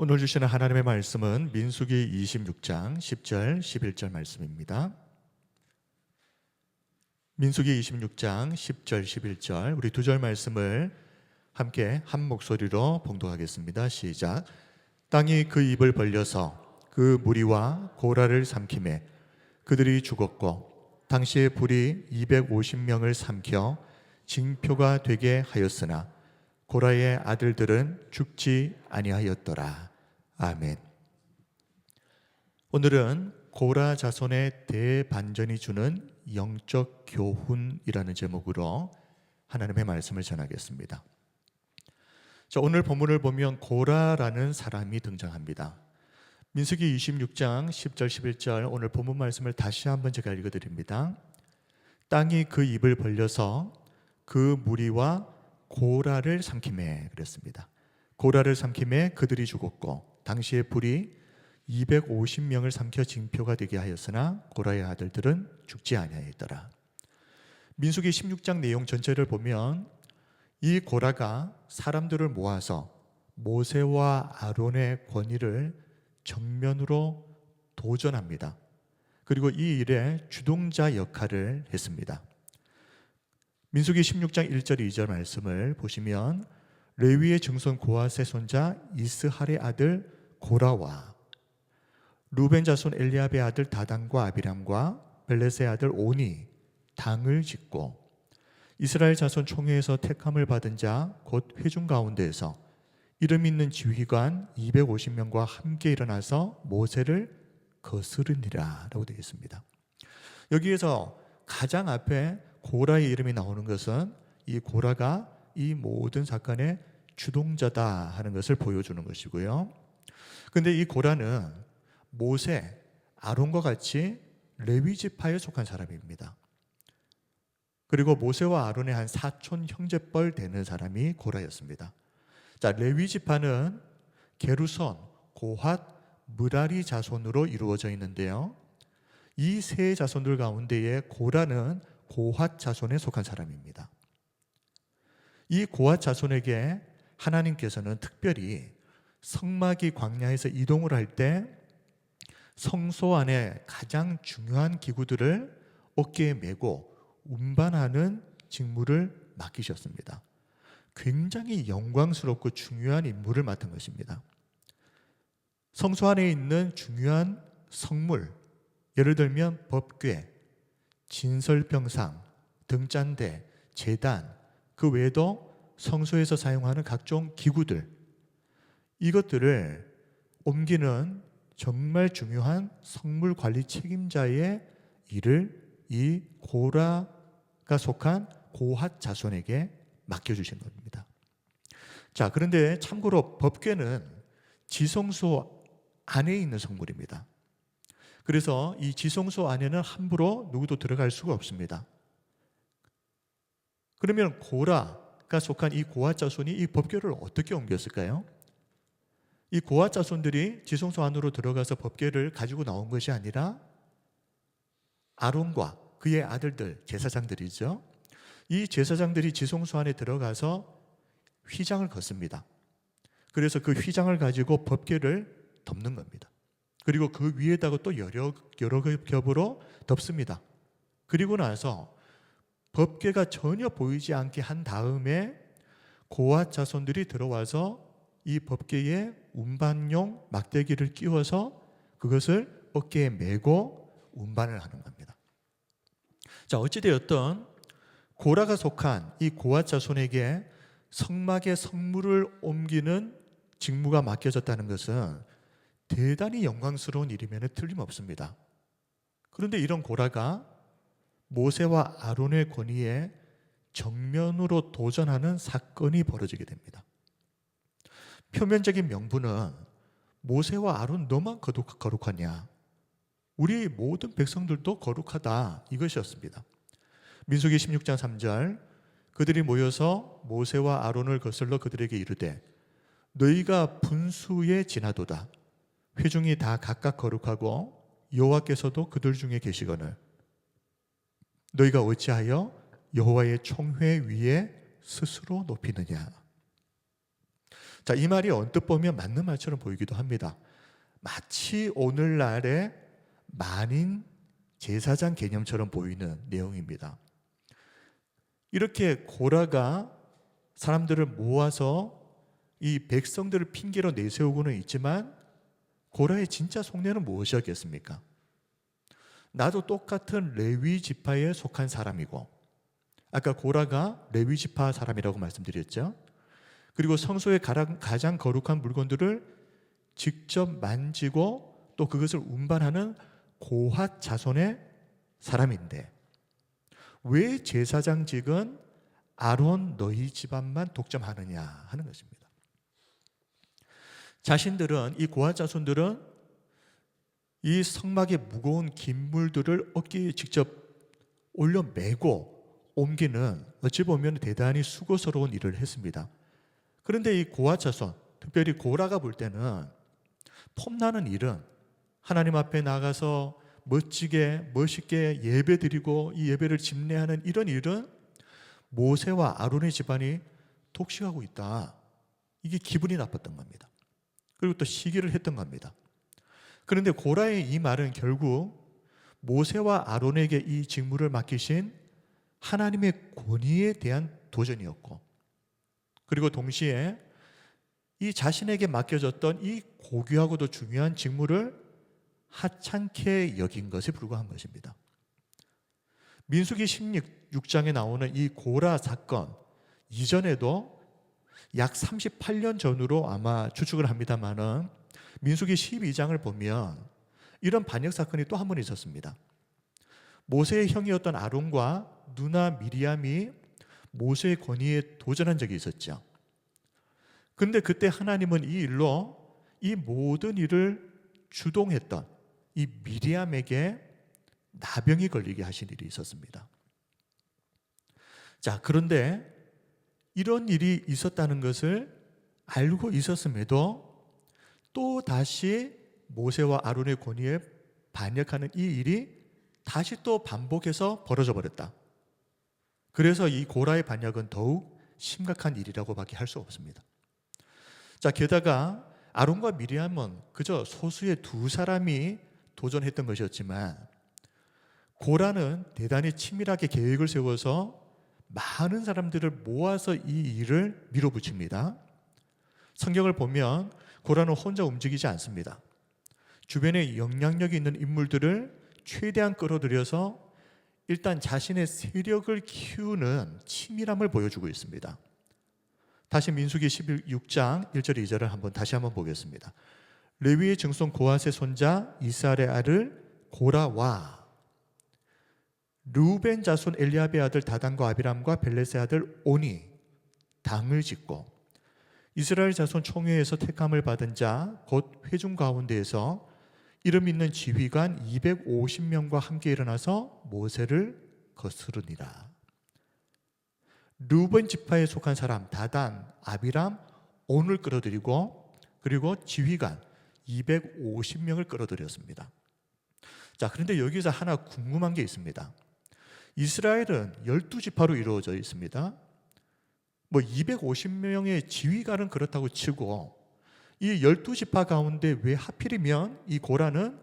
오늘 주시는 하나님의 말씀은 민수기 26장 10절 11절 말씀입니다. 민수기 26장 10절 11절 우리 두 절 말씀을 함께 한 목소리로 봉독하겠습니다. 시작. 땅이 그 입을 벌려서 그 무리와 고라를 삼키매 그들이 죽었고 당시에 불이 250명을 삼켜 징표가 되게 하였으나 고라의 아들들은 죽지 아니하였더라. 아멘. 오늘은 고라 자손의 대반전이 주는 영적 교훈이라는 제목으로 하나님의 말씀을 전하겠습니다. 자, 오늘 본문을 보면 고라라는 사람이 등장합니다. 민수기 26장 10절 11절 오늘 본문 말씀을 다시 한번 제가 읽어드립니다. 땅이 그 입을 벌려서 그 무리와 고라를 삼키매 그랬습니다. 고라를 삼키매 그들이 죽었고 당시에 불이 250명을 삼켜 징표가 되게 하였으나 고라의 아들들은 죽지 아니하였더라. 민수기 16장 내용 전체를 보면 이 고라가 사람들을 모아서 모세와 아론의 권위를 정면으로 도전합니다. 그리고 이 일의 주동자 역할을 했습니다. 민수기 16장 1절 2절 말씀을 보시면 레위의 증손 고핫의 손자 이스할의 아들 고라와 루벤 자손 엘리압의 아들 다단과 아비람과 벨렛의 아들 오니 당을 짓고 이스라엘 자손 총회에서 택함을 받은 자 곧 회중 가운데에서 이름 있는 지휘관 250명과 함께 일어나서 모세를 거스르니라 라고 되어 있습니다. 여기에서 가장 앞에 고라의 이름이 나오는 것은 이 고라가 이 모든 사건의 주동자다 하는 것을 보여주는 것이고요. 그런데 이 고라는 모세, 아론과 같이 레위 지파에 속한 사람입니다. 그리고 모세와 아론의 한 사촌 형제뻘 되는 사람이 고라였습니다. 자, 레위 지파는 게르손, 고핫, 므라리 자손으로 이루어져 있는데요. 이 세 자손들 가운데에 고라는 고핫 자손에 속한 사람입니다. 이 고핫 자손에게 하나님께서는 특별히 성막이 광야에서 이동을 할 때 성소 안에 가장 중요한 기구들을 어깨에 메고 운반하는 직무를 맡기셨습니다. 굉장히 영광스럽고 중요한 임무를 맡은 것입니다. 성소 안에 있는 중요한 성물, 예를 들면 법궤, 진설병상, 등잔대, 제단, 그 외에도 성소에서 사용하는 각종 기구들, 이것들을 옮기는 정말 중요한 성물 관리 책임자의 일을 이 고라가 속한 고핫 자손에게 맡겨주신 겁니다. 자, 그런데 참고로 법궤는 지성소 안에 있는 성물입니다. 그래서 이 지성소 안에는 함부로 누구도 들어갈 수가 없습니다. 그러면 고라가 속한 이 고핫 자손이 이 법궤를 어떻게 옮겼을까요? 이 고핫 자손들이 지성소 안으로 들어가서 법궤를 가지고 나온 것이 아니라 아론과 그의 아들들, 제사장들이죠. 이 제사장들이 지성소 안에 들어가서 휘장을 걷습니다. 그래서 그 휘장을 가지고 법궤를 덮는 겁니다. 그리고 그 위에다가 또 여러 겹으로 덮습니다. 그리고 나서 법궤가 전혀 보이지 않게 한 다음에 고핫 자손들이 들어와서 이 법궤에 운반용 막대기를 끼워서 그것을 어깨에 메고 운반을 하는 겁니다. 자, 어찌되었든 고라가 속한 이 고핫 자손에게 성막의 성물을 옮기는 직무가 맡겨졌다는 것은 대단히 영광스러운 일이면 틀림없습니다. 그런데 이런 고라가 모세와 아론의 권위에 정면으로 도전하는 사건이 벌어지게 됩니다. 표면적인 명분은 모세와 아론 너만 거룩하냐? 우리 모든 백성들도 거룩하다 이것이었습니다. 민수기 16장 3절 그들이 모여서 모세와 아론을 거슬러 그들에게 이르되 너희가 분수에 지나도다. 회중이 다 각각 거룩하고 여호와께서도 그들 중에 계시거늘 너희가 어찌하여 여호와의 총회 위에 스스로 높이느냐. 자, 이 말이 언뜻 보면 맞는 말처럼 보이기도 합니다. 마치 오늘날의 만인 제사장 개념처럼 보이는 내용입니다. 이렇게 고라가 사람들을 모아서 이 백성들을 핑계로 내세우고는 있지만 고라의 진짜 속내는 무엇이었겠습니까? 나도 똑같은 레위 지파에 속한 사람이고, 아까 고라가 레위 지파 사람이라고 말씀드렸죠. 그리고 성소의 가장 거룩한 물건들을 직접 만지고 또 그것을 운반하는 고핫 자손의 사람인데 왜 제사장직은 아론 너희 집안만 독점하느냐 하는 것입니다. 자신들은, 이 고핫 자손들은 이 성막의 무거운 기물들을 어깨에 직접 올려 메고 옮기는, 어찌 보면 대단히 수고스러운 일을 했습니다. 그런데 이 고핫 자손, 특별히 고라가 볼 때는 폼나는 일은 하나님 앞에 나가서 멋지게 멋있게 예배드리고 이 예배를 집례하는 이런 일은 모세와 아론의 집안이 독식하고 있다, 이게 기분이 나빴던 겁니다. 그리고 또 시기를 했던 겁니다. 그런데 고라의 이 말은 결국 모세와 아론에게 이 직무를 맡기신 하나님의 권위에 대한 도전이었고, 그리고 동시에 이 자신에게 맡겨졌던 이 고귀하고도 중요한 직무를 하찮게 여긴 것에 불과한 것입니다. 민수기 16장에 나오는 이 고라 사건 이전에도 약 38년 전으로 아마 추측을 합니다만은 민수기 12장을 보면 이런 반역 사건이 또 한 번 있었습니다. 모세의 형이었던 아론과 누나 미리암이 모세의 권위에 도전한 적이 있었죠. 그런데 그때 하나님은 이 일로 이 모든 일을 주동했던 이 미리암에게 나병이 걸리게 하신 일이 있었습니다. 자, 그런데 이런 일이 있었다는 것을 알고 있었음에도 또 다시 모세와 아론의 권위에 반역하는 이 일이 다시 또 반복해서 벌어져 버렸다. 그래서 이 고라의 반역은 더욱 심각한 일이라고밖에 할 수 없습니다. 자, 게다가 아론과 미리암은 그저 소수의 두 사람이 도전했던 것이었지만 고라는 대단히 치밀하게 계획을 세워서 많은 사람들을 모아서 이 일을 밀어붙입니다. 성경을 보면 고라는 혼자 움직이지 않습니다. 주변에 영향력이 있는 인물들을 최대한 끌어들여서 일단 자신의 세력을 키우는 치밀함을 보여주고 있습니다. 다시 민수기 16장 1절 2절을 다시 한번 보겠습니다. 레위의 증손 고핫의 손자 이스라엘의 아들 고라와 르우벤 자손 엘리압의 아들 다단과 아비람과 벨렛의 아들 오니 당을 짓고 이스라엘 자손 총회에서 택함을 받은 자 곧 회중 가운데에서 이름 있는 지휘관 250명과 함께 일어나서 모세를 거스르니라. 르우벤 지파에 속한 사람 다단, 아비람, 온을 끌어들이고 그리고 지휘관 250명을 끌어들였습니다. 자, 그런데 여기서 하나 궁금한 게 있습니다. 이스라엘은 12지파로 이루어져 있습니다. 250명의 지휘관은 그렇다고 치고 이 12지파 가운데 왜 하필이면 이 고라는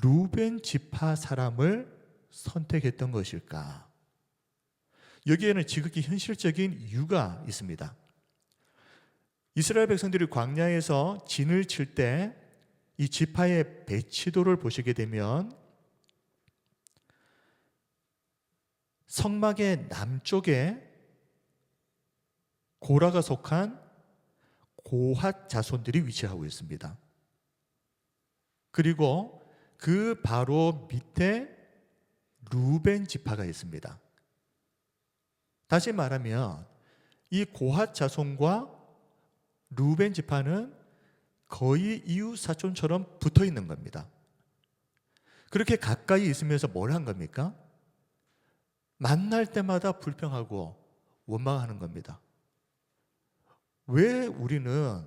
르우벤 지파 사람을 선택했던 것일까? 여기에는 지극히 현실적인 이유가 있습니다. 이스라엘 백성들이 광야에서 진을 칠 때 이 지파의 배치도를 보시게 되면 성막의 남쪽에 고라가 속한 고핫 자손들이 위치하고 있습니다. 그리고 그 바로 밑에 르우벤 지파가 있습니다. 다시 말하면 이 고핫 자손과 르우벤 지파는 거의 이웃 사촌처럼 붙어 있는 겁니다. 그렇게 가까이 있으면서 뭘 한 겁니까? 만날 때마다 불평하고 원망하는 겁니다. 왜 우리는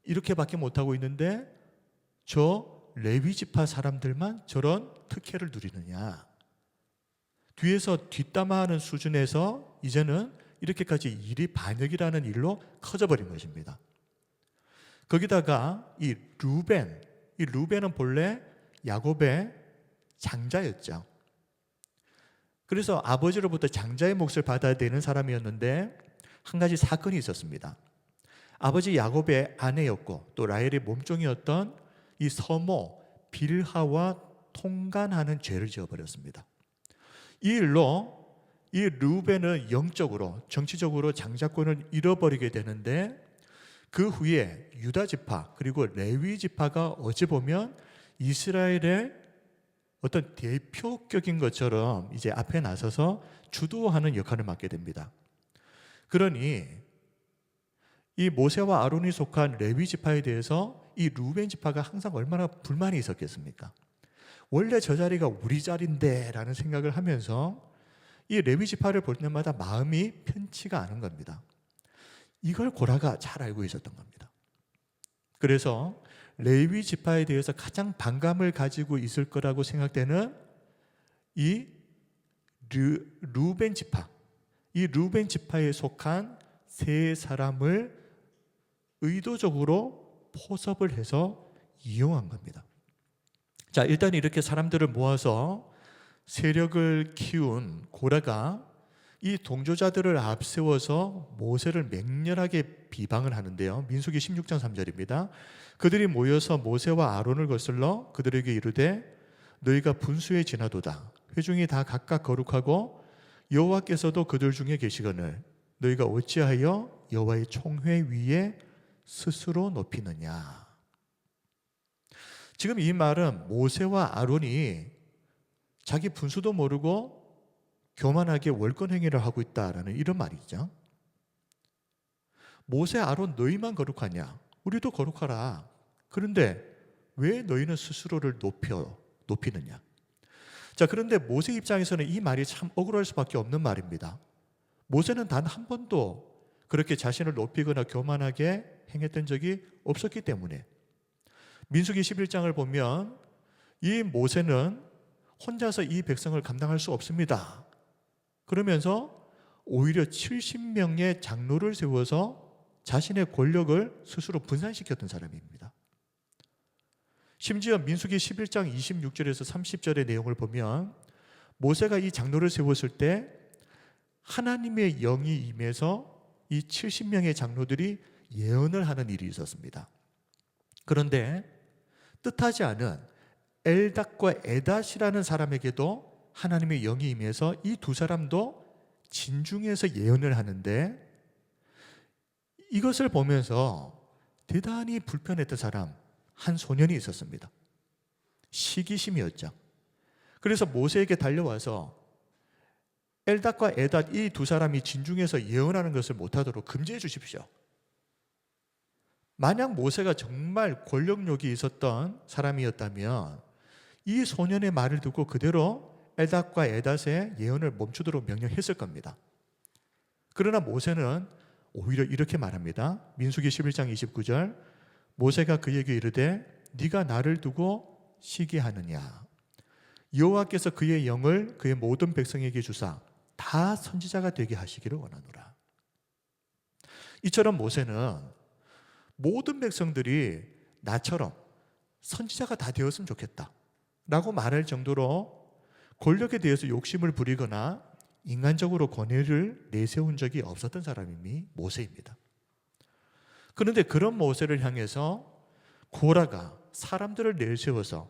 이렇게밖에 못하고 있는데 저 레위 지파 사람들만 저런 특혜를 누리느냐? 뒤에서 뒷담화하는 수준에서 이제는 이렇게까지 일이 반역이라는 일로 커져버린 것입니다. 거기다가 이 루벤은 본래 야곱의 장자였죠. 그래서 아버지로부터 장자의 몫을 받아야 되는 사람이었는데 한 가지 사건이 있었습니다. 아버지 야곱의 아내였고 또 라헬의 몸종이었던 이 서모 빌하와 통간하는 죄를 지어버렸습니다. 이 일로 이 르우벤은 영적으로 정치적으로 장자권을 잃어버리게 되는데 그 후에 유다 지파 그리고 레위 지파가 어찌 보면 이스라엘의 어떤 대표격인 것처럼 이제 앞에 나서서 주도하는 역할을 맡게 됩니다. 그러니 이 모세와 아론이 속한 레위 지파에 대해서 이 르우벤 지파가 항상 얼마나 불만이 있었겠습니까? 원래 저 자리가 우리 자리인데 라는 생각을 하면서 이 레위 지파를 볼 때마다 마음이 편치가 않은 겁니다. 이걸 고라가 잘 알고 있었던 겁니다. 그래서 레위 지파에 대해서 가장 반감을 가지고 있을 거라고 생각되는 이 르우벤 지파, 이 르우벤 지파에 속한 세 사람을 의도적으로 포섭을 해서 이용한 겁니다. 자, 일단 이렇게 사람들을 모아서 세력을 키운 고라가 이 동조자들을 앞세워서 모세를 맹렬하게 비방을 하는데요. 민수기 16장 3절입니다. 그들이 모여서 모세와 아론을 거슬러 그들에게 이르되 너희가 분수에 지나도다. 회중이 다 각각 거룩하고 여호와께서도 그들 중에 계시거늘 너희가 어찌하여 여호와의 총회 위에 스스로 높이느냐. 지금 이 말은 모세와 아론이 자기 분수도 모르고 교만하게 월권 행위를 하고 있다라는 이런 말이죠. 모세, 아론 너희만 거룩하냐? 우리도 거룩하라. 그런데 왜 너희는 스스로를 높이느냐? 자, 그런데 모세 입장에서는 이 말이 참 억울할 수밖에 없는 말입니다. 모세는 단 한 번도 그렇게 자신을 높이거나 교만하게 행했던 적이 없었기 때문에 민수기 11장을 보면 이 모세는 혼자서 이 백성을 감당할 수 없습니다. 그러면서 오히려 70명의 장로를 세워서 자신의 권력을 스스로 분산시켰던 사람입니다. 심지어 민수기 11장 26절에서 30절의 내용을 보면 모세가 이 장로를 세웠을 때 하나님의 영이 임해서 이 70명의 장로들이 예언을 하는 일이 있었습니다. 그런데 뜻하지 않은 엘닷과 에닷이라는 사람에게도 하나님의 영이 임해서 이 두 사람도 진중에서 예언을 하는데 이것을 보면서 대단히 불편했던 사람 한 소년이 있었습니다. 시기심이었죠. 그래서 모세에게 달려와서 엘닷과 에닷 이 두 사람이 진중에서 예언하는 것을 못하도록 금지해 주십시오. 만약 모세가 정말 권력욕이 있었던 사람이었다면 이 소년의 말을 듣고 그대로 엘닷과 에닷의 예언을 멈추도록 명령했을 겁니다. 그러나 모세는 오히려 이렇게 말합니다. 민수기 11장 29절 모세가 그에게 이르되 네가 나를 두고 시기하느냐. 여호와께서 그의 영을 그의 모든 백성에게 주사 다 선지자가 되게 하시기를 원하노라. 이처럼 모세는 모든 백성들이 나처럼 선지자가 다 되었으면 좋겠다 라고 말할 정도로 권력에 대해서 욕심을 부리거나 인간적으로 권위를 내세운 적이 없었던 사람이 모세입니다. 그런데 그런 모세를 향해서 고라가 사람들을 내세워서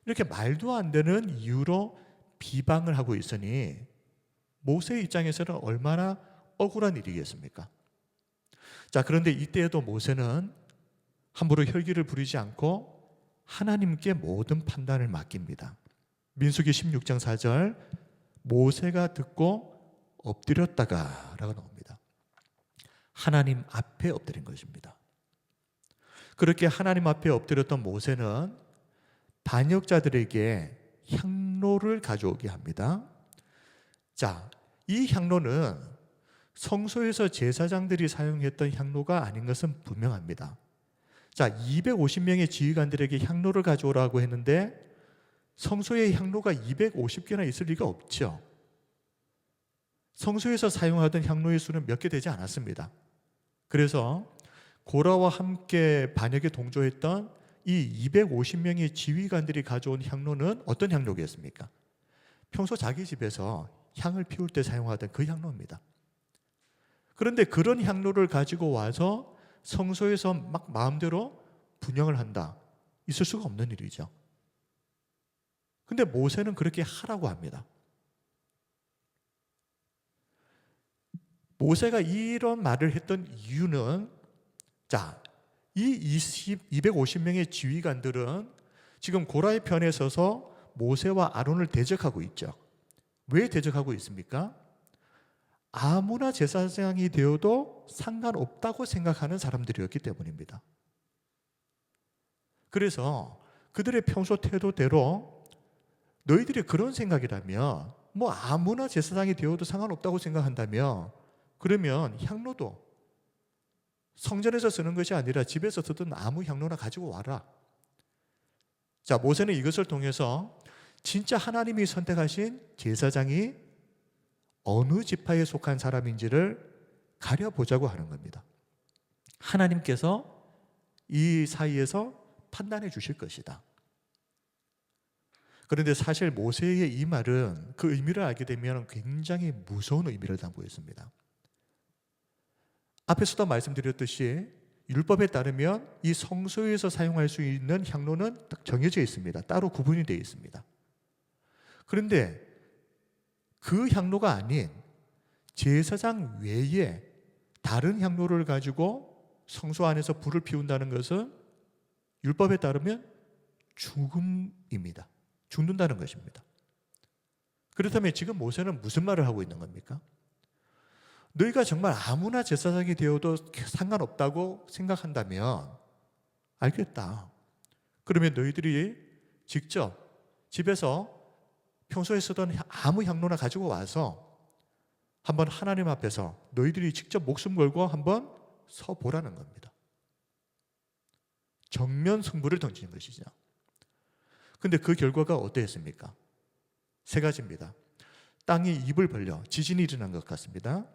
이렇게 말도 안 되는 이유로 비방을 하고 있으니 모세의 입장에서는 얼마나 억울한 일이겠습니까? 자, 그런데 이때에도 모세는 함부로 혈기를 부리지 않고 하나님께 모든 판단을 맡깁니다. 민수기 16장 4절 모세가 듣고 엎드렸다가 라고 나옵니다. 하나님 앞에 엎드린 것입니다. 그렇게 하나님 앞에 엎드렸던 모세는 반역자들에게 향로를 가져오게 합니다. 자, 이 향로는 성소에서 제사장들이 사용했던 향로가 아닌 것은 분명합니다. 자, 250명의 지휘관들에게 향로를 가져오라고 했는데 성소에 향로가 250개나 있을 리가 없죠. 성소에서 사용하던 향로의 수는 몇 개 되지 않았습니다. 그래서 고라와 함께 반역에 동조했던 이 250명의 지휘관들이 가져온 향로는 어떤 향로겠습니까? 평소 자기 집에서 향을 피울 때 사용하던 그 향로입니다. 그런데 그런 향로를 가지고 와서 성소에서 막 마음대로 분향을 한다. 있을 수가 없는 일이죠. 근데 모세는 그렇게 하라고 합니다. 모세가 이런 말을 했던 이유는, 자, 이 250명의 지휘관들은 지금 고라의 편에 서서 모세와 아론을 대적하고 있죠. 왜 대적하고 있습니까? 아무나 제사장이 되어도 상관없다고 생각하는 사람들이었기 때문입니다. 그래서 그들의 평소 태도대로 너희들이 그런 생각이라면, 뭐 아무나 제사장이 되어도 상관없다고 생각한다면, 그러면 향로도 성전에서 쓰는 것이 아니라 집에서 쓰던 아무 향로나 가지고 와라. 자, 모세는 이것을 통해서 진짜 하나님이 선택하신 제사장이 어느 지파에 속한 사람인지를 가려보자고 하는 겁니다. 하나님께서 이 사이에서 판단해 주실 것이다. 그런데 사실 모세의 이 말은 그 의미를 알게 되면 굉장히 무서운 의미를 담고 있습니다. 앞에서도 말씀드렸듯이 율법에 따르면 이 성소에서 사용할 수 있는 향로는 딱 정해져 있습니다. 따로 구분이 되어 있습니다. 그런데 그 향로가 아닌 제사장 외에 다른 향로를 가지고 성소 안에서 불을 피운다는 것은 율법에 따르면 죽음입니다. 죽는다는 것입니다. 그렇다면 지금 모세는 무슨 말을 하고 있는 겁니까? 너희가 정말 아무나 제사장이 되어도 상관없다고 생각한다면 알겠다. 그러면 너희들이 직접 집에서 평소에 쓰던 아무 향로나 가지고 와서 한번 하나님 앞에서 너희들이 직접 목숨 걸고 한번 서보라는 겁니다. 정면 승부를 던지는 것이죠. 근데 그 결과가 어떠했습니까? 세 가지입니다. 땅이 입을 벌려, 지진이 일어난 것 같습니다.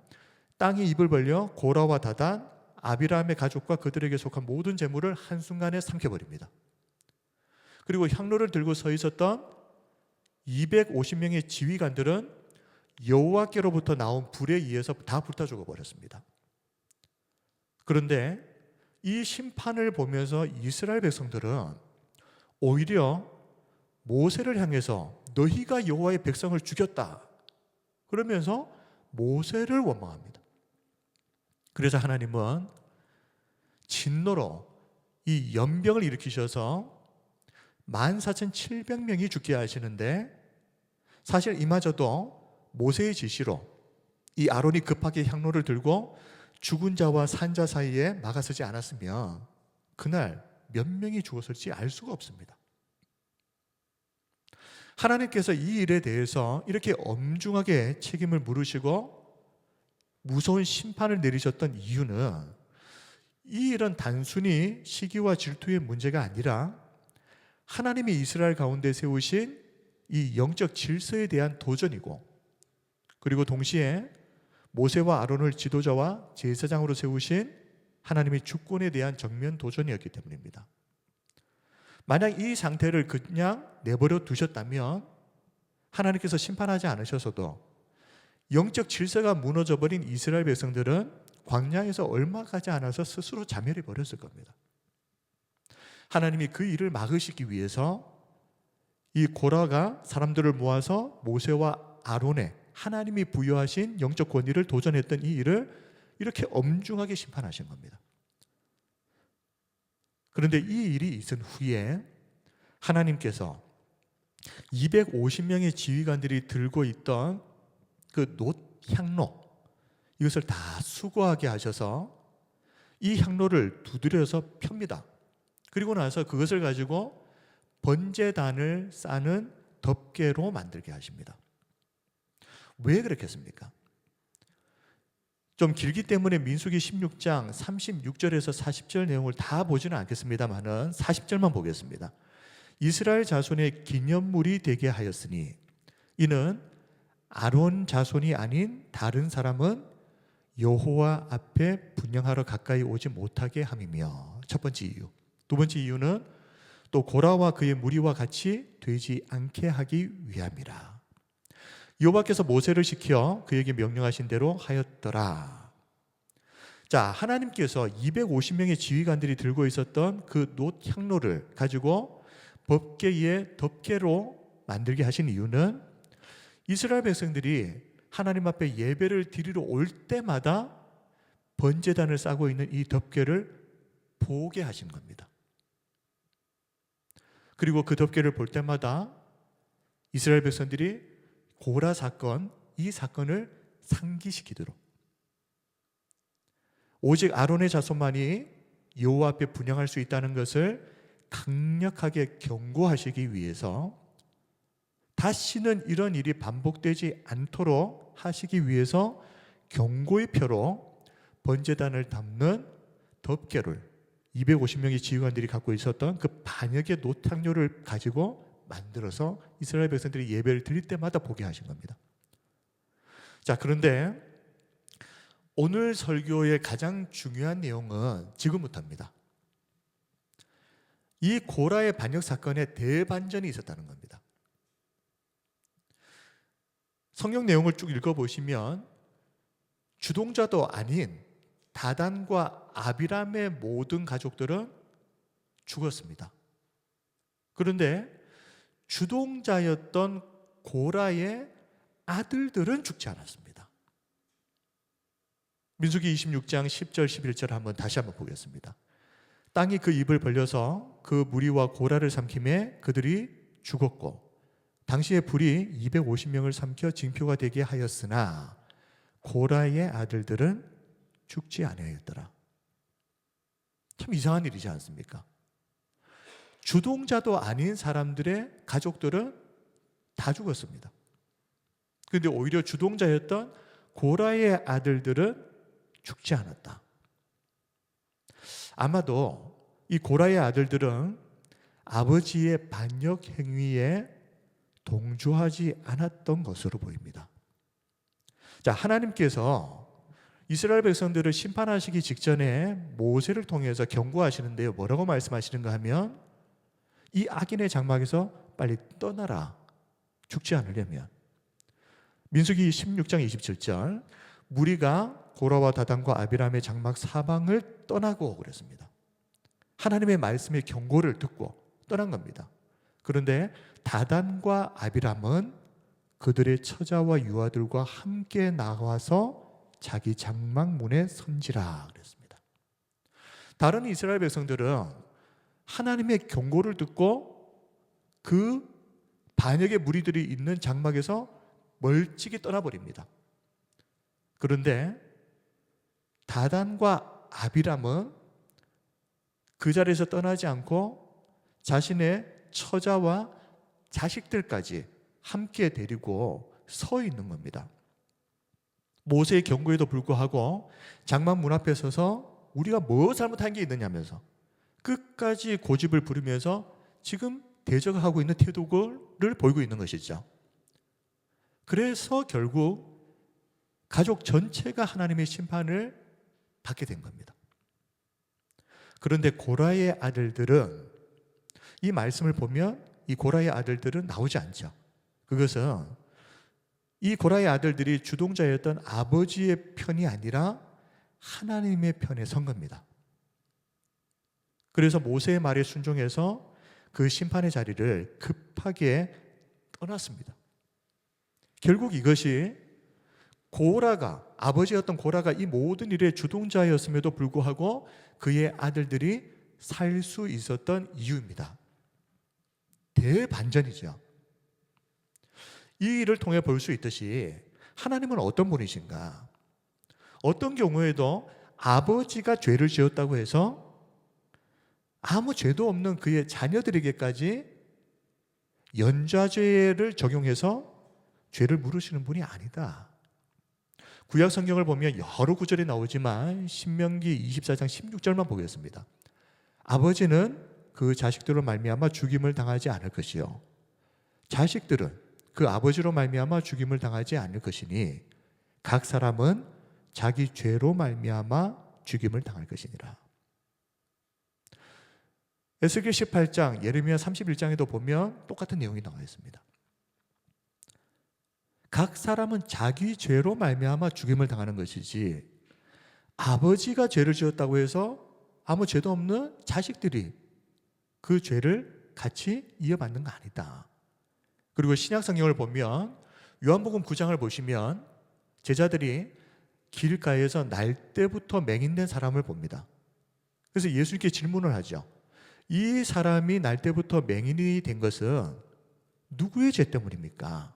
땅이 입을 벌려 고라와 다단, 아비람의 가족과 그들에게 속한 모든 재물을 한순간에 삼켜버립니다. 그리고 향로를 들고 서 있었던 250명의 지휘관들은 여호와께로부터 나온 불에 의해서 다 불타 죽어버렸습니다. 그런데 이 심판을 보면서 이스라엘 백성들은 오히려 모세를 향해서 너희가 여호와의 백성을 죽였다 그러면서 모세를 원망합니다. 그래서 하나님은 진노로 이 연병을 일으키셔서 14,700명이 죽게 하시는데, 사실 이마저도 모세의 지시로 이 아론이 급하게 향로를 들고 죽은 자와 산 자 사이에 막아서지 않았으면 그날 몇 명이 죽었을지 알 수가 없습니다. 하나님께서 이 일에 대해서 이렇게 엄중하게 책임을 물으시고 무서운 심판을 내리셨던 이유는, 이 일은 단순히 시기와 질투의 문제가 아니라 하나님이 이스라엘 가운데 세우신 이 영적 질서에 대한 도전이고, 그리고 동시에 모세와 아론을 지도자와 제사장으로 세우신 하나님의 주권에 대한 정면 도전이었기 때문입니다. 만약 이 상태를 그냥 내버려 두셨다면 하나님께서 심판하지 않으셔서도 영적 질서가 무너져버린 이스라엘 백성들은 광야에서 얼마 가지 않아서 스스로 자멸해 버렸을 겁니다. 하나님이 그 일을 막으시기 위해서 이 고라가 사람들을 모아서 모세와 아론의 하나님이 부여하신 영적 권위를 도전했던 이 일을 이렇게 엄중하게 심판하신 겁니다. 그런데 이 일이 있은 후에 하나님께서 250명의 지휘관들이 들고 있던 그 향로, 이것을 다 수거하게 하셔서 이 향로를 두드려서 펴니다. 그리고 나서 그것을 가지고 번제단을 싸는 덮개로 만들게 하십니다. 왜 그렇겠습니까? 좀 길기 때문에 민수기 16장 36절에서 40절 내용을 다 보지는 않겠습니다만은 40절만 보겠습니다. 이스라엘 자손의 기념물이 되게 하였으니 이는 아론 자손이 아닌 다른 사람은 여호와 앞에 분향하러 가까이 오지 못하게 함이며, 첫 번째 이유. 두 번째 이유는 또 고라와 그의 무리와 같이 되지 않게 하기 위함이라. 여호와께서 모세를 시켜 그에게 명령하신 대로 하였더라. 자, 하나님께서 250명의 지휘관들이 들고 있었던 그 놋 향로를 가지고 법궤의 덮개로 만들게 하신 이유는 이스라엘 백성들이 하나님 앞에 예배를 드리러 올 때마다 번제단을 싸고 있는 이 덮개를 보게 하신 겁니다. 그리고 그 덮개를 볼 때마다 이스라엘 백성들이 고라 사건, 이 사건을 상기시키도록, 오직 아론의 자손만이 여호와 앞에 분향할 수 있다는 것을 강력하게 경고하시기 위해서, 다시는 이런 일이 반복되지 않도록 하시기 위해서 경고의 표로 번제단을 담는 덮개를 250명의 지휘관들이 갖고 있었던 그 반역의 노탕료를 가지고 만들어서 이스라엘 백성들이 예배를 드릴 때마다 보게 하신 겁니다. 자, 그런데 오늘 설교의 가장 중요한 내용은 지금부터입니다. 이 고라의 반역 사건에 대반전이 있었다는 겁니다. 성경 내용을 쭉 읽어보시면 주동자도 아닌 다단과 아비람의 모든 가족들은 죽었습니다. 그런데 주동자였던 고라의 아들들은 죽지 않았습니다. 민수기 26장 10절 11절 한번 다시 한번 보겠습니다. 땅이 그 입을 벌려서 그 무리와 고라를 삼킴에 그들이 죽었고 당시에 불이 250명을 삼켜 징표가 되게 하였으나 고라의 아들들은 죽지 아니하였더라. 참 이상한 일이지 않습니까? 주동자도 아닌 사람들의 가족들은 다 죽었습니다. 그런데 오히려 주동자였던 고라의 아들들은 죽지 않았다. 아마도 이 고라의 아들들은 아버지의 반역 행위에 동조하지 않았던 것으로 보입니다. 자, 하나님께서 이스라엘 백성들을 심판하시기 직전에 모세를 통해서 경고하시는데요, 뭐라고 말씀하시는가 하면 이 악인의 장막에서 빨리 떠나라, 죽지 않으려면. 민수기 16장 27절, 무리가 고라와 다단과 아비람의 장막 사방을 떠나고 그랬습니다. 하나님의 말씀의 경고를 듣고 떠난 겁니다. 그런데 다단과 아비람은 그들의 처자와 유아들과 함께 나와서 자기 장막 문에 선지라 그랬습니다. 다른 이스라엘 백성들은 하나님의 경고를 듣고 그 반역의 무리들이 있는 장막에서 멀찍이 떠나버립니다. 그런데 다단과 아비람은 그 자리에서 떠나지 않고 자신의 처자와 자식들까지 함께 데리고 서 있는 겁니다. 모세의 경고에도 불구하고 장막 문 앞에 서서 우리가 뭐 잘못한 게 있느냐면서 끝까지 고집을 부리면서 지금 대적하고 있는 태도를 보이고 있는 것이죠. 그래서 결국 가족 전체가 하나님의 심판을 받게 된 겁니다. 그런데 고라의 아들들은, 이 말씀을 보면 이 고라의 아들들은 나오지 않죠. 그것은 이 고라의 아들들이 주동자였던 아버지의 편이 아니라 하나님의 편에 선 겁니다. 그래서 모세의 말에 순종해서 그 심판의 자리를 급하게 떠났습니다. 결국 이것이 고라가, 아버지였던 고라가 이 모든 일의 주동자였음에도 불구하고 그의 아들들이 살 수 있었던 이유입니다. 대반전이죠. 이 일을 통해 볼 수 있듯이 하나님은 어떤 분이신가? 어떤 경우에도 아버지가 죄를 지었다고 해서 아무 죄도 없는 그의 자녀들에게까지 연좌죄를 적용해서 죄를 물으시는 분이 아니다. 구약 성경을 보면 여러 구절이 나오지만 신명기 24장 16절만 보겠습니다. 아버지는 그 자식들로 말미암아 죽임을 당하지 않을 것이요 자식들은 그 아버지로 말미암아 죽임을 당하지 않을 것이니 각 사람은 자기 죄로 말미암아 죽임을 당할 것이니라. 에스겔 18장, 예레미야 31장에도 보면 똑같은 내용이 나와 있습니다. 각 사람은 자기 죄로 말미암아 죽임을 당하는 것이지, 아버지가 죄를 지었다고 해서 아무 죄도 없는 자식들이 그 죄를 같이 이어받는 거 아니다. 그리고 신약 성경을 보면 요한복음 9장을 보시면 제자들이 길가에서 날 때부터 맹인된 사람을 봅니다. 그래서 예수님께 질문을 하죠. 이 사람이 날 때부터 맹인이 된 것은 누구의 죄 때문입니까?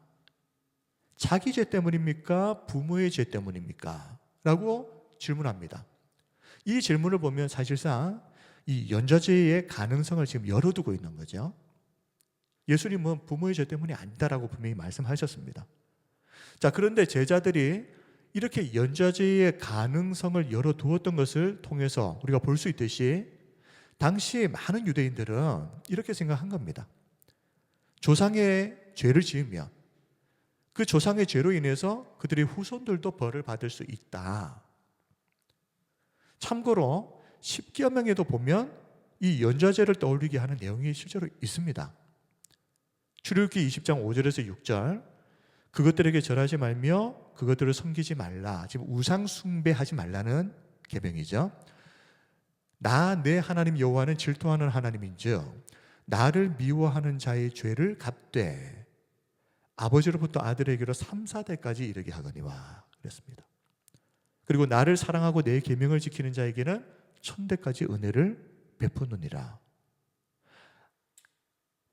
자기 죄 때문입니까? 부모의 죄 때문입니까? 라고 질문합니다. 이 질문을 보면 사실상 이 연좌죄의 가능성을 지금 열어두고 있는 거죠. 예수님은 부모의 죄 때문이 아니다라고 분명히 말씀하셨습니다. 자, 그런데 제자들이 이렇게 연좌죄의 가능성을 열어두었던 것을 통해서 우리가 볼 수 있듯이 당시 많은 유대인들은 이렇게 생각한 겁니다. 조상의 죄를 지으면 그 조상의 죄로 인해서 그들의 후손들도 벌을 받을 수 있다. 참고로 십계명에도 보면 이 연좌죄를 떠올리게 하는 내용이 실제로 있습니다. 출애굽기 20장 5절에서 6절, 그것들에게 절하지 말며 그것들을 섬기지 말라. 지금 우상 숭배하지 말라는 계명이죠. 나 내 하나님 여호와는 질투하는 하나님인즉 나를 미워하는 자의 죄를 갚되 아버지로부터 아들에게로 3, 4대까지 이르게 하거니와 그랬습니다. 그리고 나를 사랑하고 내 계명을 지키는 자에게는 1000대까지 은혜를 베푸느니라.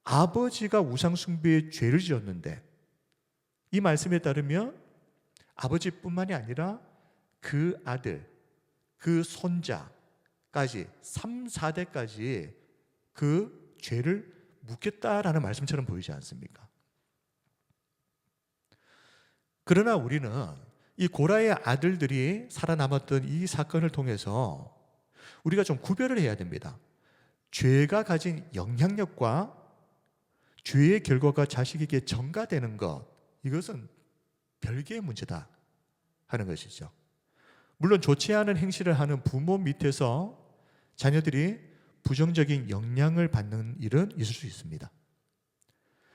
아버지가 우상 숭배의 죄를 지었는데 이 말씀에 따르면 아버지뿐만이 아니라 그 아들, 그 손자까지 3, 4대까지 그 죄를 묻겠다라는 말씀처럼 보이지 않습니까? 그러나 우리는 이 고라의 아들들이 살아남았던 이 사건을 통해서 우리가 좀 구별을 해야 됩니다. 죄가 가진 영향력과 죄의 결과가 자식에게 전가되는 것, 이것은 별개의 문제다 하는 것이죠. 물론 좋지 않은 행실을 하는 부모 밑에서 자녀들이 부정적인 영향을 받는 일은 있을 수 있습니다.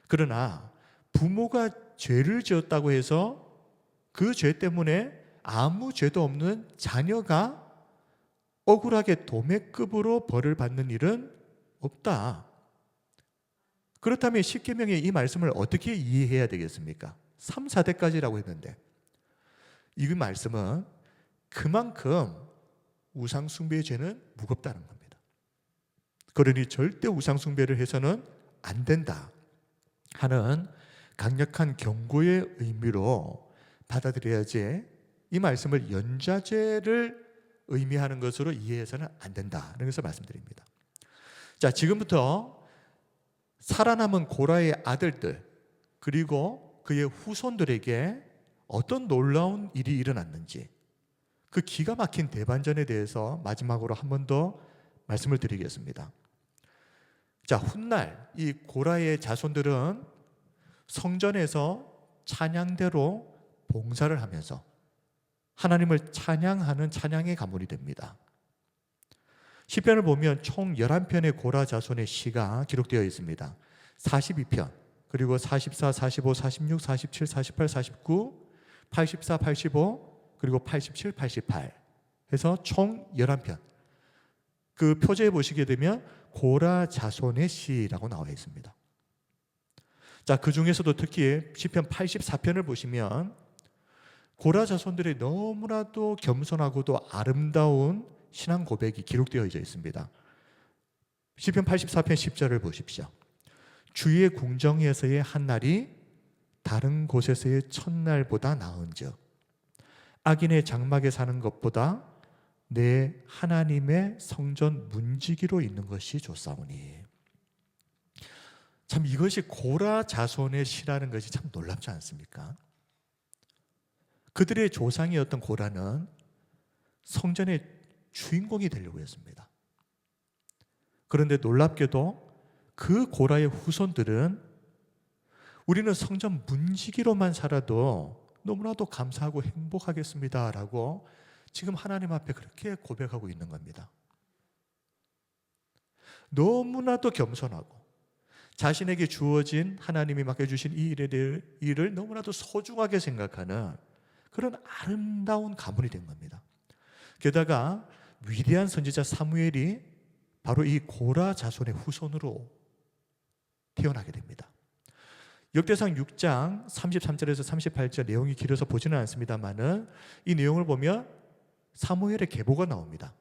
그러나 부모가 죄를 지었다고 해서 그 죄 때문에 아무 죄도 없는 자녀가 억울하게 도매급으로 벌을 받는 일은 없다. 그렇다면 십계명의 이 말씀을 어떻게 이해해야 되겠습니까? 3, 4대까지라고 했는데 이 말씀은 그만큼 우상 숭배의 죄는 무겁다는 겁니다. 그러니 절대 우상 숭배를 해서는 안 된다 하는 강력한 경고의 의미로 받아들여야지 이 말씀을 연좌죄를 의미하는 것으로 이해해서는 안 된다는 것을 말씀드립니다. 자, 지금부터 살아남은 고라의 아들들 그리고 그의 후손들에게 어떤 놀라운 일이 일어났는지 그 기가 막힌 대반전에 대해서 마지막으로 한 번 더 말씀을 드리겠습니다. 자, 훗날 이 고라의 자손들은 성전에서 찬양대로 봉사를 하면서 하나님을 찬양하는 찬양의 가문이 됩니다. 시편을 보면 총 11편의 고라 자손의 시가 기록되어 있습니다. 42편, 그리고 44, 45, 46, 47, 48, 49, 84, 85, 그리고 87, 88 해서 총 11편. 그 표제에 보시게 되면 고라 자손의 시라고 나와 있습니다. 자, 그 중에서도 특히 시편 84편을 보시면 고라 자손들이 너무나도 겸손하고도 아름다운 신앙 고백이 기록되어 있습니다. 시편 84편 10절을 보십시오. 주의 궁정에서의 한 날이 다른 곳에서의 첫날보다 나은즉 악인의 장막에 사는 것보다 내 하나님의 성전 문지기로 있는 것이 좋사오니. 참 이것이 고라 자손의 시라는 것이 참 놀랍지 않습니까? 그들의 조상이었던 고라는 성전의 주인공이 되려고 했습니다. 그런데 놀랍게도 그 고라의 후손들은 우리는 성전 문지기로만 살아도 너무나도 감사하고 행복하겠습니다라고 지금 하나님 앞에 그렇게 고백하고 있는 겁니다. 너무나도 겸손하고 자신에게 주어진 하나님이 맡겨주신 이 일을 너무나도 소중하게 생각하는 그런 아름다운 가문이 된 겁니다. 게다가 위대한 선지자 사무엘이 바로 이 고라 자손의 후손으로 태어나게 됩니다. 역대상 6장 33절에서 38절 내용이 길어서 보지는 않습니다만은 이 내용을 보면 사무엘의 계보가 나옵니다.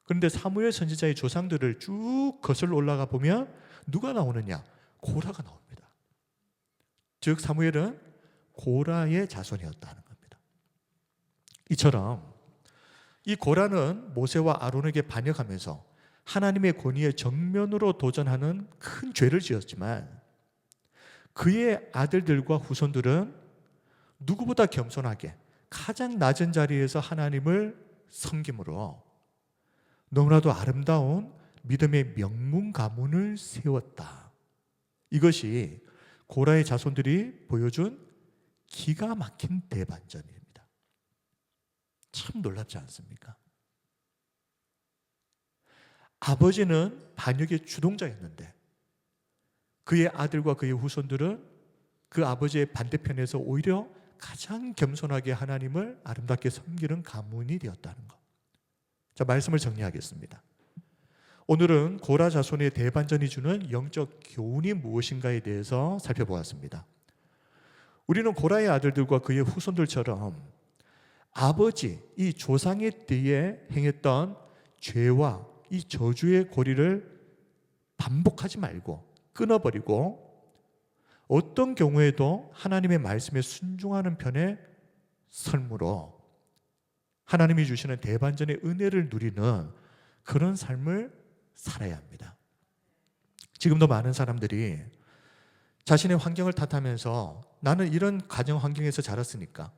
그런데 사무엘 선지자의 조상들을 쭉 거슬러 올라가 보면 누가 나오느냐? 고라가 나옵니다. 즉 사무엘은 고라의 자손이었다는 겁니다. 이처럼 이 고라는 모세와 아론에게 반역하면서 하나님의 권위에 정면으로 도전하는 큰 죄를 지었지만 그의 아들들과 후손들은 누구보다 겸손하게 가장 낮은 자리에서 하나님을 섬김으로 너무나도 아름다운 믿음의 명문 가문을 세웠다. 이것이 고라의 자손들이 보여준 기가 막힌 대반전입니다. 참 놀랍지 않습니까? 아버지는 반역의 주동자였는데 그의 아들과 그의 후손들은 그 아버지의 반대편에서 오히려 가장 겸손하게 하나님을 아름답게 섬기는 가문이 되었다는 것. 자, 말씀을 정리하겠습니다. 오늘은 고라 자손의 대반전이 주는 영적 교훈이 무엇인가에 대해서 살펴보았습니다. 우리는 고라의 아들들과 그의 후손들처럼 아버지, 이 조상의 때에 행했던 죄와 이 저주의 고리를 반복하지 말고 끊어버리고 어떤 경우에도 하나님의 말씀에 순종하는 편에 설므로 하나님이 주시는 대반전의 은혜를 누리는 그런 삶을 살아야 합니다. 지금도 많은 사람들이 자신의 환경을 탓하면서 나는 이런 가정 환경에서 자랐으니까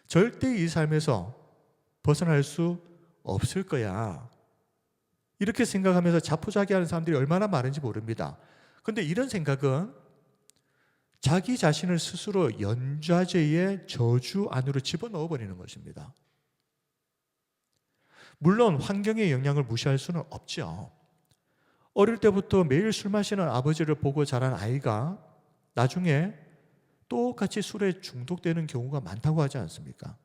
절대 이 삶에서 벗어날 수 없을 거야, 이렇게 생각하면서 자포자기하는 사람들이 얼마나 많은지 모릅니다. 그런데 이런 생각은 자기 자신을 스스로 연좌제의 저주 안으로 집어넣어 버리는 것입니다. 물론 환경의 영향을 무시할 수는 없죠. 어릴 때부터 매일 술 마시는 아버지를 보고 자란 아이가 나중에 똑같이 술에 중독되는 경우가 많다고 하지 않습니까?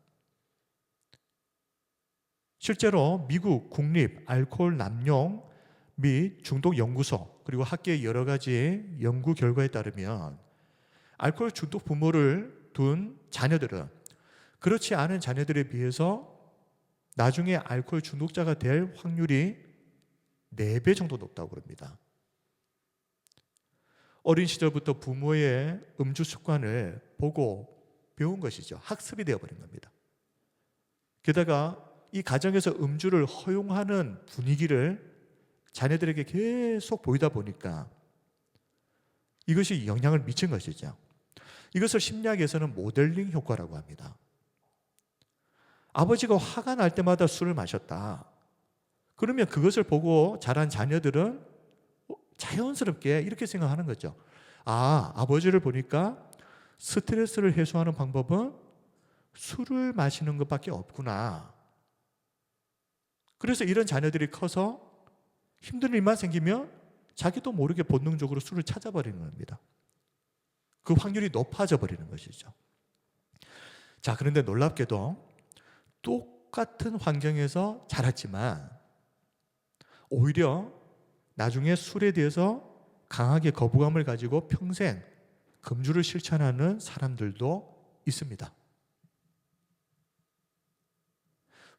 실제로 미국 국립 알코올 남용 및 중독 연구소 그리고 학계의 여러 가지 연구 결과에 따르면 알코올 중독 부모를 둔 자녀들은 그렇지 않은 자녀들에 비해서 나중에 알코올 중독자가 될 확률이 4배 정도 높다고 합니다. 어린 시절부터 부모의 음주 습관을 보고 배운 것이죠. 학습이 되어버린 겁니다. 게다가 이 가정에서 음주를 허용하는 분위기를 자녀들에게 계속 보이다 보니까 이것이 영향을 미친 것이죠. 이것을 심리학에서는 모델링 효과라고 합니다. 아버지가 화가 날 때마다 술을 마셨다. 그러면 그것을 보고 자란 자녀들은 자연스럽게 이렇게 생각하는 거죠. 아, 아버지를 보니까 스트레스를 해소하는 방법은 술을 마시는 것밖에 없구나. 그래서 이런 자녀들이 커서 힘든 일만 생기면 자기도 모르게 본능적으로 술을 찾아버리는 겁니다. 그 확률이 높아져 버리는 것이죠. 자, 그런데 놀랍게도 똑같은 환경에서 자랐지만 오히려 나중에 술에 대해서 강하게 거부감을 가지고 평생 금주를 실천하는 사람들도 있습니다.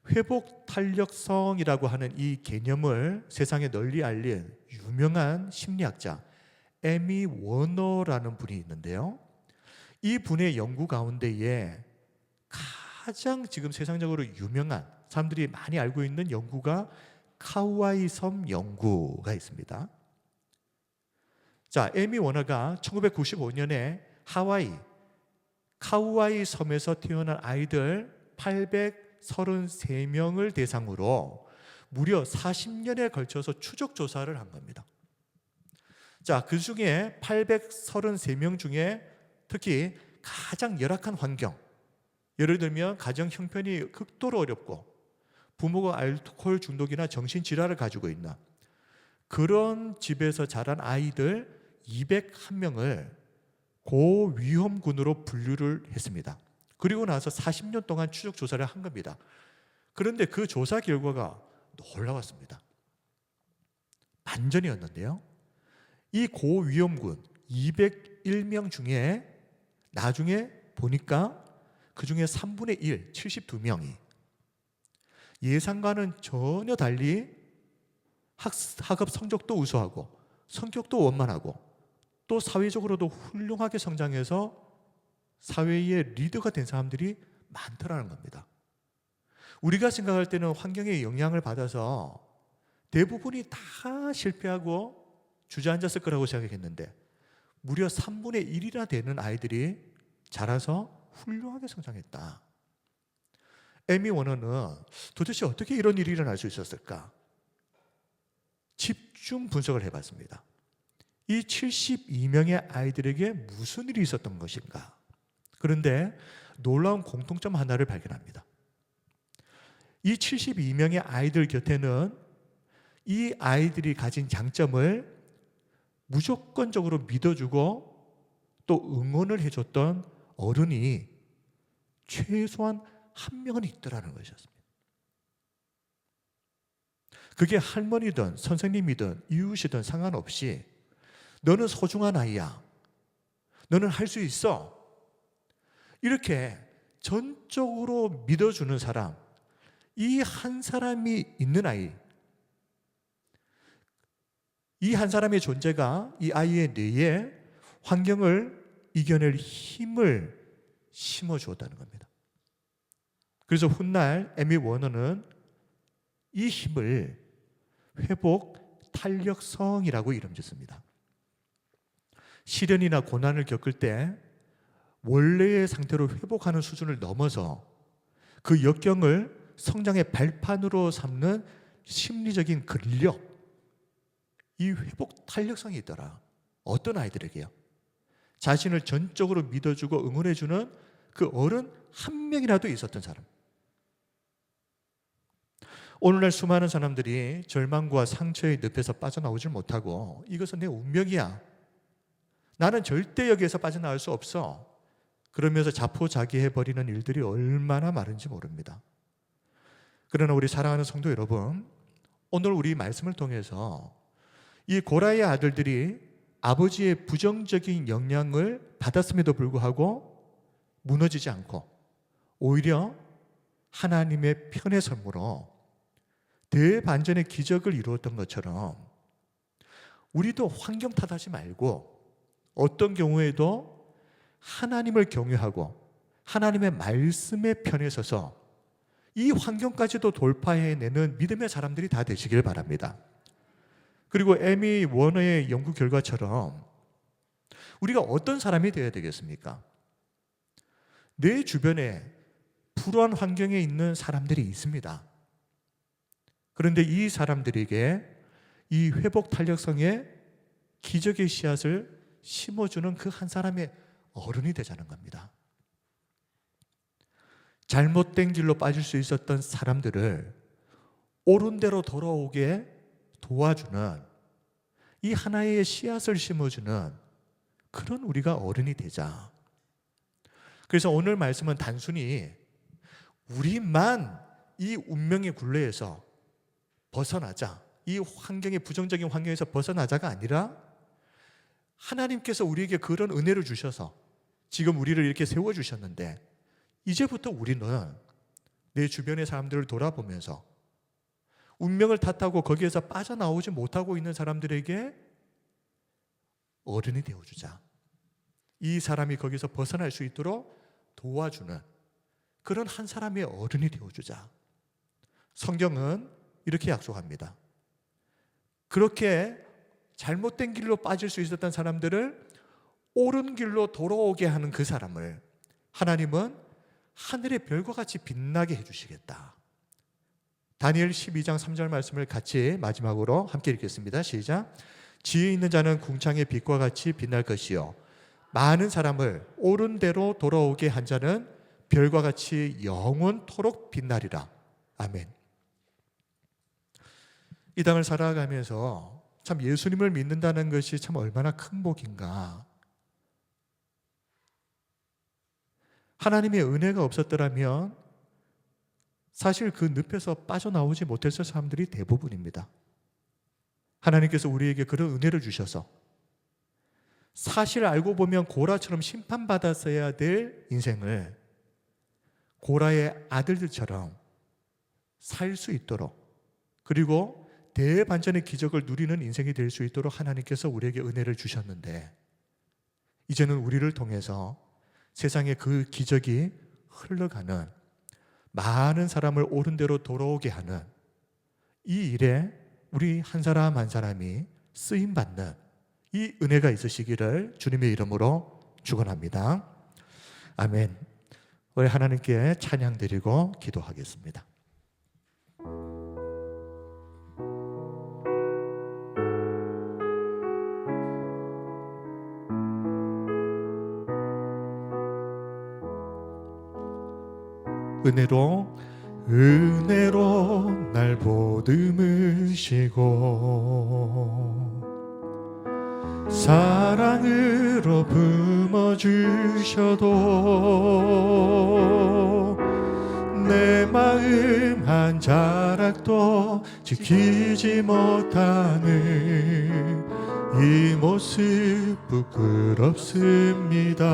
회복 탄력성이라고 하는 이 개념을 세상에 널리 알린 유명한 심리학자 에미 워너라는 분이 있는데요. 이 분의 연구 가운데에 가장 지금 세상적으로 유명한 사람들이 많이 알고 있는 연구가 카우아이 섬 연구가 있습니다. 자, 에미 워너가 1995년에 하와이 카우아이 섬에서 태어난 아이들 833명을 대상으로 무려 40년에 걸쳐서 추적 조사를 한 겁니다. 자, 그 중에 833명 중에 특히 가장 열악한 환경, 예를 들면 가정 형편이 극도로 어렵고 부모가 알코올 중독이나 정신질환을 가지고 있는 그런 집에서 자란 아이들 201명을 고위험군으로 분류를 했습니다. 그리고 나서 40년 동안 추적 조사를 한 겁니다. 그런데 그 조사 결과가 놀라웠습니다. 반전이었는데요. 이 고위험군 201명 중에 나중에 보니까 그 중에 3분의 1, 72명이 예상과는 전혀 달리 학업 성적도 우수하고 성격도 원만하고 또 사회적으로도 훌륭하게 성장해서 사회의 리더가 된 사람들이 많더라는 겁니다. 우리가 생각할 때는 환경의 영향을 받아서 대부분이 다 실패하고 주저앉았을 거라고 생각했는데 무려 3분의 1이나 되는 아이들이 자라서 훌륭하게 성장했다. 에미 워너는 도대체 어떻게 이런 일이 일어날 수 있었을까? 집중 분석을 해봤습니다. 이 72명의 아이들에게 무슨 일이 있었던 것인가? 그런데 놀라운 공통점 하나를 발견합니다. 이 72명의 아이들 곁에는 이 아이들이 가진 장점을 무조건적으로 믿어주고 또 응원을 해줬던 어른이 최소한 한 명은 있더라는 것이었습니다. 그게 할머니든 선생님이든 이웃이든 상관없이 너는 소중한 아이야. 너는 할 수 있어. 이렇게 전적으로 믿어주는 사람, 이 한 사람이 있는 아이, 이 한 사람의 존재가 이 아이의 뇌에 환경을 이겨낼 힘을 심어주었다는 겁니다. 그래서 훗날 에미 워너는 이 힘을 회복 탄력성이라고 이름 짓습니다. 시련이나 고난을 겪을 때 원래의 상태로 회복하는 수준을 넘어서 그 역경을 성장의 발판으로 삼는 심리적인 근력, 이 회복 탄력성이 있더라. 어떤 아이들에게요? 자신을 전적으로 믿어주고 응원해주는 그 어른 한 명이라도 있었던 사람. 오늘날 수많은 사람들이 절망과 상처의 늪에서 빠져나오질 못하고 이것은 내 운명이야. 나는 절대 여기에서 빠져나올 수 없어. 그러면서 자포자기해버리는 일들이 얼마나 많은지 모릅니다. 그러나 우리 사랑하는 성도 여러분, 오늘 우리 말씀을 통해서 이 고라의 아들들이 아버지의 부정적인 영향을 받았음에도 불구하고 무너지지 않고 오히려 하나님의 편에 섬으로 대반전의 기적을 이루었던 것처럼 우리도 환경 탓하지 말고 어떤 경우에도 하나님을 경외하고 하나님의 말씀의 편에 서서 이 환경까지도 돌파해내는 믿음의 사람들이 다 되시길 바랍니다. 그리고 에미 워너의 연구 결과처럼 우리가 어떤 사람이 되어야 되겠습니까? 내 주변에 불우한 환경에 있는 사람들이 있습니다. 그런데 이 사람들에게 이 회복 탄력성의 기적의 씨앗을 심어주는 그 한 사람의 어른이 되자는 겁니다. 잘못된 길로 빠질 수 있었던 사람들을 옳은 대로 돌아오게 도와주는 이 하나의 씨앗을 심어주는 그런 우리가 어른이 되자. 그래서 오늘 말씀은 단순히 우리만 이 운명의 굴레에서 벗어나자, 이 환경의 부정적인 환경에서 벗어나자가 아니라 하나님께서 우리에게 그런 은혜를 주셔서 지금 우리를 이렇게 세워주셨는데 이제부터 우리는 내 주변의 사람들을 돌아보면서 운명을 탓하고 거기에서 빠져나오지 못하고 있는 사람들에게 어른이 되어주자. 이 사람이 거기서 벗어날 수 있도록 도와주는 그런 한 사람의 어른이 되어주자. 성경은 이렇게 약속합니다. 그렇게 잘못된 길로 빠질 수 있었던 사람들을 옳은 길로 돌아오게 하는 그 사람을 하나님은 하늘의 별과 같이 빛나게 해주시겠다. 다니엘 12장 3절 말씀을 같이 마지막으로 함께 읽겠습니다. 시작. 지혜 있는 자는 궁창의 빛과 같이 빛날 것이요 많은 사람을 옳은 대로 돌아오게 한 자는 별과 같이 영원토록 빛나리라. 아멘. 이 땅을 살아가면서 참 예수님을 믿는다는 것이 참 얼마나 큰 복인가. 하나님의 은혜가 없었더라면 사실 그 늪에서 빠져나오지 못했을 사람들이 대부분입니다. 하나님께서 우리에게 그런 은혜를 주셔서 사실 알고 보면 고라처럼 심판받았어야 될 인생을 고라의 아들들처럼 살 수 있도록, 그리고 대반전의 기적을 누리는 인생이 될 수 있도록 하나님께서 우리에게 은혜를 주셨는데, 이제는 우리를 통해서 세상에 그 기적이 흘러가는, 많은 사람을 옳은 대로 돌아오게 하는 이 일에 우리 한 사람 한 사람이 쓰임받는 이 은혜가 있으시기를 주님의 이름으로 축원합니다. 아멘. 우리 하나님께 찬양 드리고 기도하겠습니다. 은혜로 날 보듬으시고 사랑으로 품어주셔도 내 마음 한 자락도 지키지 못하는 이 모습 부끄럽습니다.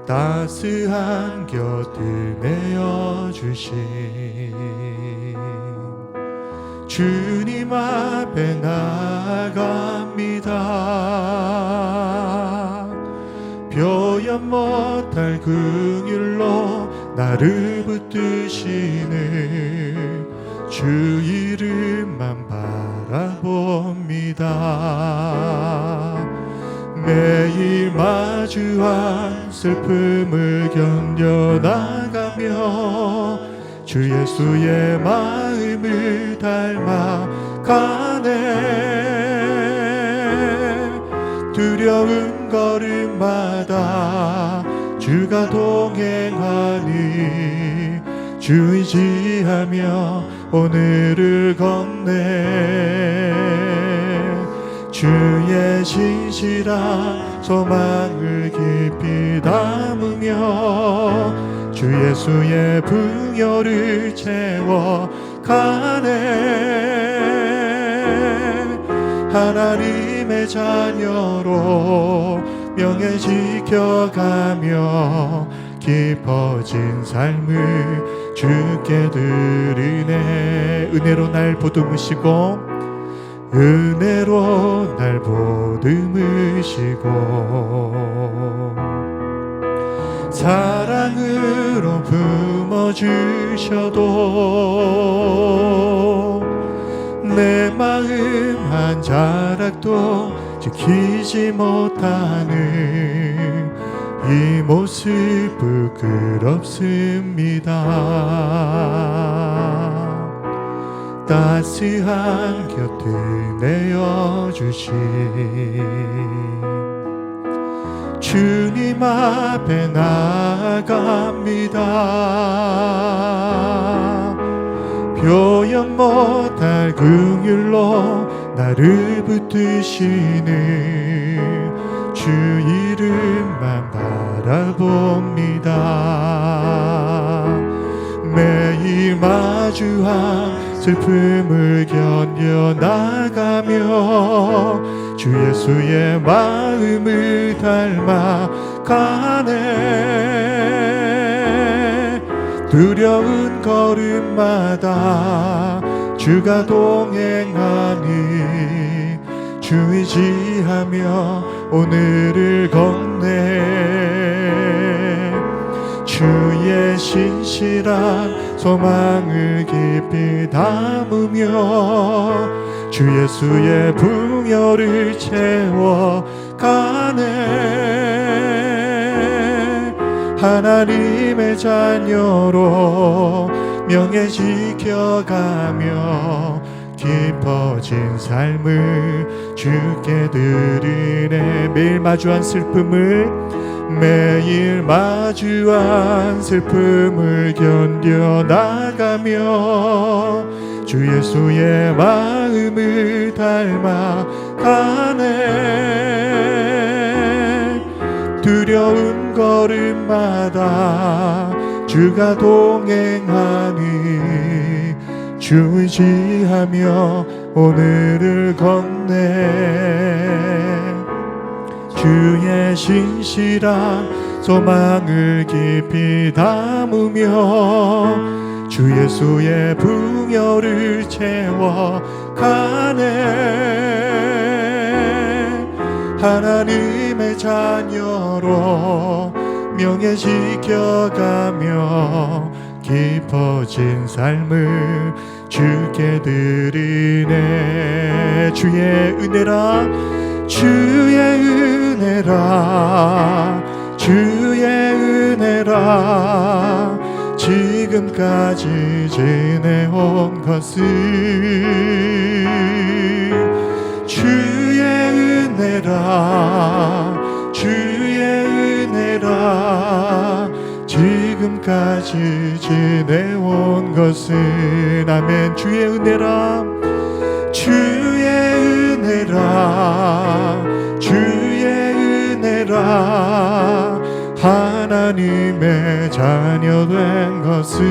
따스한 곁을 내어주신 주님 앞에 나아갑니다. 표현 못할 긍휼로 나를 붙드시는 주 이름만 바라봅니다. 매일 마주한 슬픔을 견뎌나가며 주 예수의 마음을 닮아가네. 두려운 걸음마다 주가 동행하니 주 의지하며 오늘을 걷네. 주의 신실한 소망을 깊이 담으며 주 예수의 풍요를 채워가네. 하나님의 자녀로 명예 지켜가며 깊어진 삶을 주께 드리네. 은혜로 날 보듬으시고 은혜로 날 보듬으시고 사랑으로 품어주셔도 내 마음 한 자락도 지키지 못하는 이 모습 부끄럽습니다. 따스한 곁을 내어주신 주님 앞에 나아갑니다. 표현 못할 긍휼로 나를 붙드시는 주 이름만 바라봅니다. 매일 마주한 슬픔을 견뎌나가며 주 예수의 마음을 닮아가네. 두려운 걸음마다 주가 동행하니 주 의지하며 오늘을 걷네. 주의 신실한 소망을 깊이 담으며 주 예수의 풍요를 채워가네. 하나님의 자녀로 명예 지켜가며 깊어진 삶을 주께 드리네. 매일 마주한 슬픔을 매일 마주한 슬픔을 견뎌나가며 주 예수의 마음을 닮아가네. 두려운 걸음마다 주가 동행하니 주 의지하며 오늘을 걷네. 주의 신실한 소망을 깊이 담으며 주 예수의 풍요를 채워가네. 하나님의 자녀로 명예 지켜가며 깊어진 삶을 주께 드리네. 주의 은혜라 주의 은혜라 주의 은혜라 지금까지 지내온 것을 주의 은혜라 주의 은혜라 지금까지 지내온 것은 아멘. 주의 은혜라 주의 은혜라 주의 은혜라 하나님의 자녀 된 것을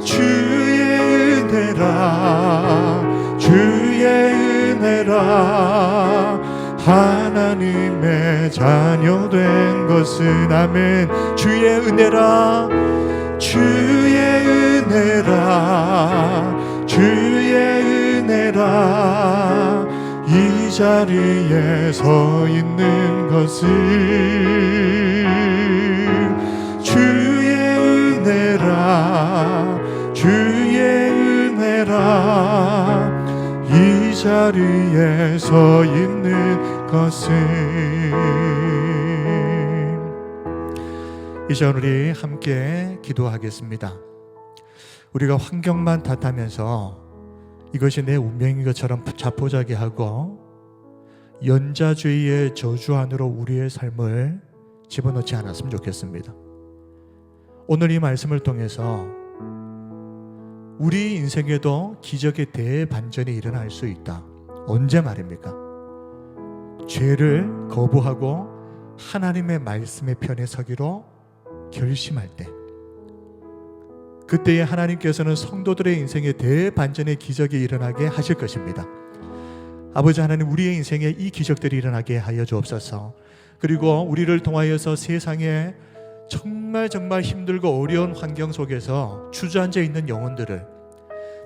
주의 은혜라 주의 은혜라 하나님의 자녀 된 것은 아멘. 주의 은혜라 주의 은혜라 주의 은혜라 이 자리에 서 있는 것을 주의 은혜라 주의 은혜라 이 자리에 서 있는 것은. 이제 우리 함께 기도하겠습니다. 우리가 환경만 탓하면서 이것이 내 운명인 것처럼 자포자기하고 연자주의의 저주 안으로 우리의 삶을 집어넣지 않았으면 좋겠습니다. 오늘 이 말씀을 통해서 우리 인생에도 기적의 대반전이 일어날 수 있다. 언제 말입니까? 죄를 거부하고 하나님의 말씀의 편에 서기로 결심할 때, 그때에 하나님께서는 성도들의 인생에 대반전의 기적이 일어나게 하실 것입니다. 아버지 하나님, 우리의 인생에 이 기적들이 일어나게 하여 주옵소서. 그리고 우리를 통하여서 세상에 정말 힘들고 어려운 환경 속에서 주저앉아 있는 영혼들을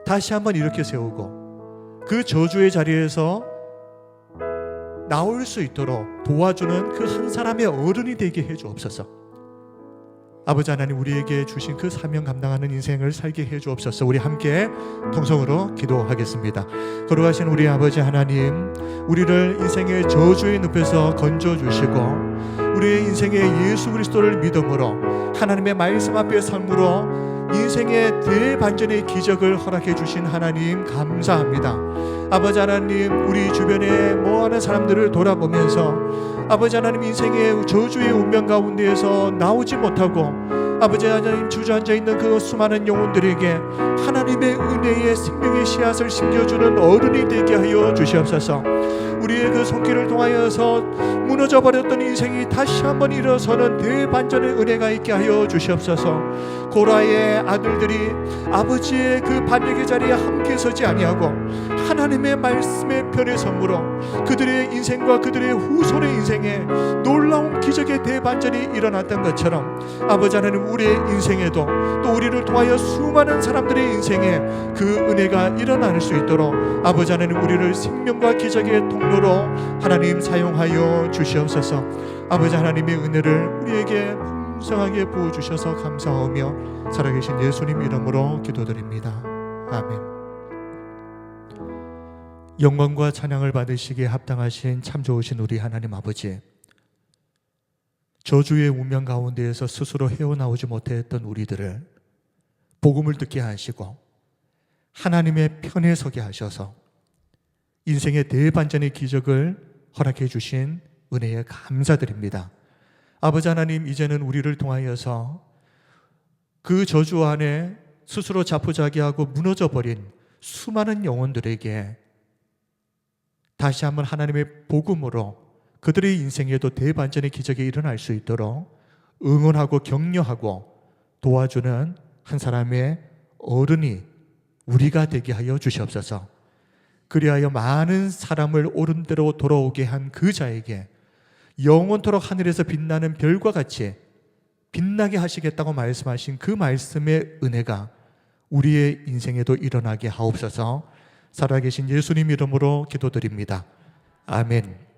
다시 한번 일으켜 세우고 그 저주의 자리에서 나올 수 있도록 도와주는 그 한 사람의 어른이 되게 해 주옵소서. 아버지 하나님, 우리에게 주신 그 사명 감당하는 인생을 살게 해 주옵소서. 우리 함께 통성으로 기도하겠습니다. 거룩하신 우리 아버지 하나님, 우리를 인생의 저주의 늪에서 건져주시고 우리의 인생의 예수 그리스도를 믿음으로 하나님의 말씀 앞에 삶으로 인생의 대반전의 기적을 허락해 주신 하나님 감사합니다. 아버지 하나님, 우리 주변에 모아는 사람들을 돌아보면서 아버지 하나님, 인생의 저주의 운명 가운데에서 나오지 못하고 아버지 하나님 주저앉아 있는 그 수많은 영혼들에게 하나님의 은혜의 생명의 씨앗을 심겨주는 어른이 되게 하여 주시옵소서. 우리의 그 손길을 통하여서 무너져 버렸던 인생이 다시 한번 일어서는 대반전의 은혜가 있게 하여 주시옵소서. 고라의 아들들이 아버지의 그 반역의 자리에 함께 서지 아니하고 하나님의 말씀의 편에 서므로 그들의 인생과 그들의 후손의 인생에 놀라운 기적의 대반전이 일어났던 것처럼 아버지 하나님, 우리의 인생에도 또 우리를 통하여 수많은 사람들의 인생에 그 은혜가 일어날 수 있도록 아버지 하나님, 우리를 생명과 기적의 통로로 하나님 사용하여 주시옵소서. 아버지 하나님의 은혜를 우리에게 풍성하게 부어주셔서 감사하며 살아계신 예수님 이름으로 기도드립니다. 아멘. 영광과 찬양을 받으시기에 합당하신 참 좋으신 우리 하나님 아버지, 저주의 운명 가운데에서 스스로 헤어나오지 못했던 우리들을 복음을 듣게 하시고 하나님의 편에 서게 하셔서 인생의 대반전의 기적을 허락해 주신 은혜에 감사드립니다. 아버지 하나님, 이제는 우리를 통하여서 그 저주 안에 스스로 자포자기하고 무너져버린 수많은 영혼들에게 다시 한번 하나님의 복음으로 그들의 인생에도 대반전의 기적이 일어날 수 있도록 응원하고 격려하고 도와주는 한 사람의 어른이 우리가 되게 하여 주시옵소서. 그리하여 많은 사람을 옳은 대로 돌아오게 한 그 자에게 영원토록 하늘에서 빛나는 별과 같이 빛나게 하시겠다고 말씀하신 그 말씀의 은혜가 우리의 인생에도 일어나게 하옵소서. 살아계신 예수님 이름으로 기도드립니다. 아멘.